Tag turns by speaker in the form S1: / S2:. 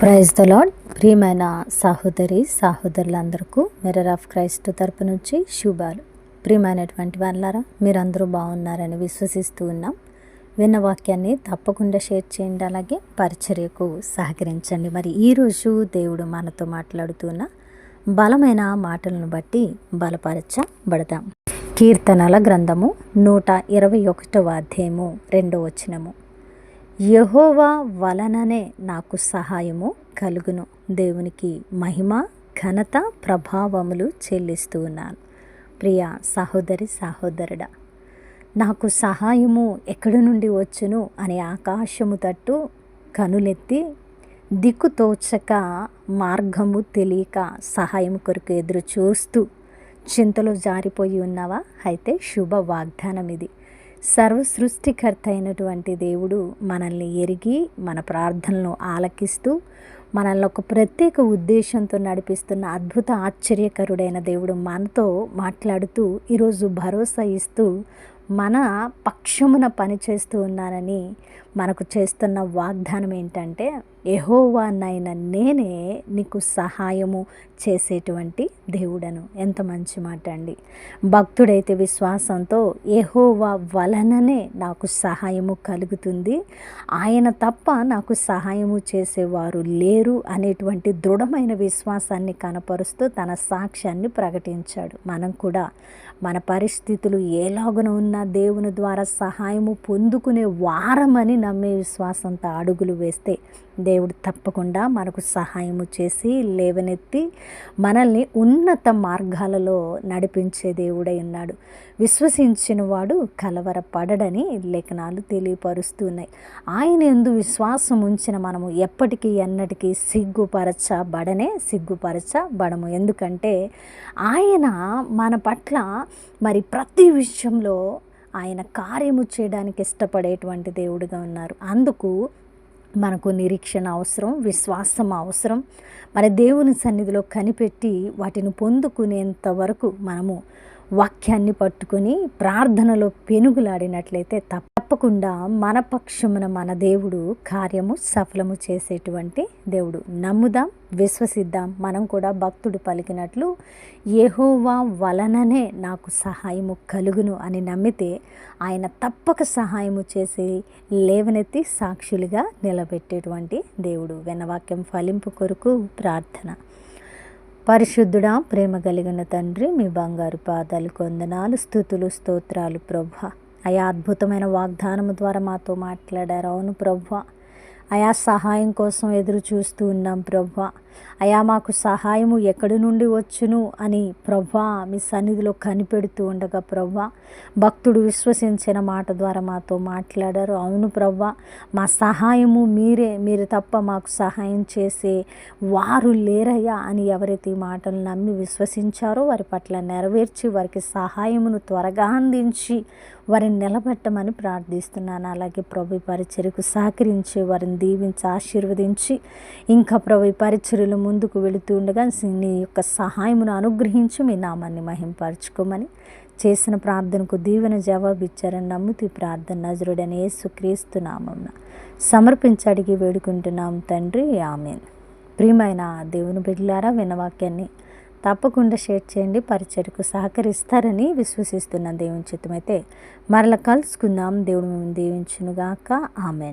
S1: Praise the lord. ప్రియమైన సహోదరులందరికీ mirror of Christ తరపు నుంచి శుభాలు. ప్రియమైనటువంటి వాళ్ళారా, మీరందరూ బాగున్నారని విశ్వసిస్తూ ఉన్నాం. విన్న వాక్యాన్ని తప్పకుండా షేర్ చేయండి, అలాగే పరిచర్యకు సహకరించండి. మరి ఈరోజు దేవుడు మనతో మాట్లాడుతున్న బలమైన మాటలను బట్టి బలపరచబడదాం. కీర్తనల గ్రంథము 121వ అధ్యాయము 2వ వచనము. యెహోవా వలననే నాకు సహాయము కలుగును. దేవునికి మహిమ, ఘనత, ప్రభావములు చెల్లిస్తూ ఉన్నాను. ప్రియ సహోదరుడా, నాకు సహాయము ఎక్కడి నుండి వచ్చును అని ఆకాశము తట్టు కనులెత్తి దిక్కు తోచక మార్గము తెలియక సహాయం కొరకు ఎదురు చూస్తూ చింతలో జారిపోయి ఉన్నావా? అయితే శుభ వాగ్దానం ఇది. సర్వ సృష్టికర్త అయినటువంటి దేవుడు మనల్ని ఎరిగి మన ప్రార్థనలను ఆలకిస్తూ మనల్ని ఒక ప్రత్యేక ఉద్దేశంతో నడిపిస్తున్న అద్భుత ఆశ్చర్యకరుడైన దేవుడు మనతో మాట్లాడుతూ ఈరోజు భరోసా ఇస్తూ మన పక్షమున పనిచేస్తూ ఉన్నానని మనకు చేస్తున్న వాగ్దానం ఏంటంటే, యెహోవానైన నేనే నీకు సహాయము చేసేటువంటి దేవుడను. ఎంత మంచి మాట అండి. భక్తుడైతే విశ్వాసంతో యెహోవా వలననే నాకు సహాయము కలుగుతుంది, ఆయన తప్ప నాకు సహాయము చేసేవారు లేరు అనేటువంటి దృఢమైన విశ్వాసాన్ని కనపరుస్తూ తన సాక్ష్యాన్ని ప్రకటించాడు. మనం కూడా మన పరిస్థితులు ఎలాగున ఉన్నా దేవుని ద్వారా సహాయము పొందుకునే వారమని నమ్మే విశ్వాసంతో అడుగులు వేస్తే దేవుడు తప్పకుండా మనకు సహాయము చేసి లేవనెత్తి మనల్ని ఉన్నత మార్గాలలో నడిపించే దేవుడై ఉన్నాడు. విశ్వసించిన వాడు కలవరపడడని లేఖనాలు తెలియపరుస్తున్నాయి. ఆయన యందు విశ్వాసం ఉంచిన మనము ఎప్పటికీ ఎన్నటికీ సిగ్గుపరచబడము. ఎందుకంటే ఆయన మన పట్ల మరి ప్రతి విషయంలో ఆయన కార్యము చేయడానికి ఇష్టపడేటువంటి దేవుడిగా ఉన్నారు. అందుకు మనకు నిరీక్షణ అవసరం, విశ్వాసం అవసరం. మరి దేవుని సన్నిధిలో కనిపెట్టి వాటిని పొందుకునేంత వరకు మనము వాక్యాన్ని పట్టుకొని ప్రార్థనలో పెనుగులాడినట్లయితే తప్పకుండా మన పక్షమున మన దేవుడు కార్యము సఫలము చేసేటువంటి దేవుడు. నమ్ముదాం, విశ్వసిద్దాం. మనం కూడా భక్తుడు పలికినట్లు యెహోవా వలననే నాకు సహాయము కలుగును అని నమ్మితే ఆయన తప్పక సహాయము చేసి లేవనెత్తి సాక్షులుగా నిలబెట్టేటువంటి దేవుడు. విన్నవాక్యం ఫలింపు కొరకు ప్రార్థన. పరిశుద్ధుడా, ప్రేమ కలిగిన తండ్రి, మీ బంగారు పాదాలు వందనాలు, స్తుతులు, స్తోత్రాలు ప్రభువా. అయా అద్భుతమైన వాగ్దానము ద్వారా మాతో మాట్లాడారు. అవును ప్రభువా, అయా సహాయం కోసం ఎదురు చూస్తూ ఉన్నాం ప్రభువా. అయా మాకు సహాయము ఎక్కడి నుండి వచ్చును అని ప్రభువా మీ సన్నిధిలో కనిపెడుతూ ఉండగా ప్రభువా, భక్తుడు విశ్వసించిన మాట ద్వారా మాతో మాట్లాడారు. అవును ప్రభువా, మా సహాయము మీరు తప్ప మాకు సహాయం చేసే వారు లేరయ్యా అని ఎవరైతే ఈ మాటలు నమ్మి విశ్వసించారో వారి పట్ల నెరవేర్చి వారికి సహాయమును త్వరగా అందించి వారిని నిలబెట్టమని ప్రార్థిస్తున్నాను. అలాగే ప్రభు పరిచర్యకు సహకరించి వారిని దీవించి ఆశీర్వదించి ఇంకా ప్రభు పరిచర్యలు ముందుకు వెళుతూ ఉండగా నీ యొక్క సహాయమును అనుగ్రహించి మీ నామాన్ని మహింపరచుకోమని చేసిన ప్రార్థనకు దీవెన జవాబు ఇచ్చారని నమ్ముతూ ప్రార్థన నజరుడైన యేసుక్రీస్తు నామమున సమర్పించి అడిగి వేడుకుంటున్నాం తండ్రి, ఆమేన్. ప్రియమైన దేవుని బిడ్డలారా, విన్నవాక్యాన్ని తప్పకుండా షేర్ చేయండి, పరిచర్యకు సహకరిస్తారని విశ్వసిస్తున్న దేవుని చిత్తమైతే మరలా కలుసుకుందాం. దేవుడు మిమ్మల్ని దీవించునుగాక. ఆమేన్.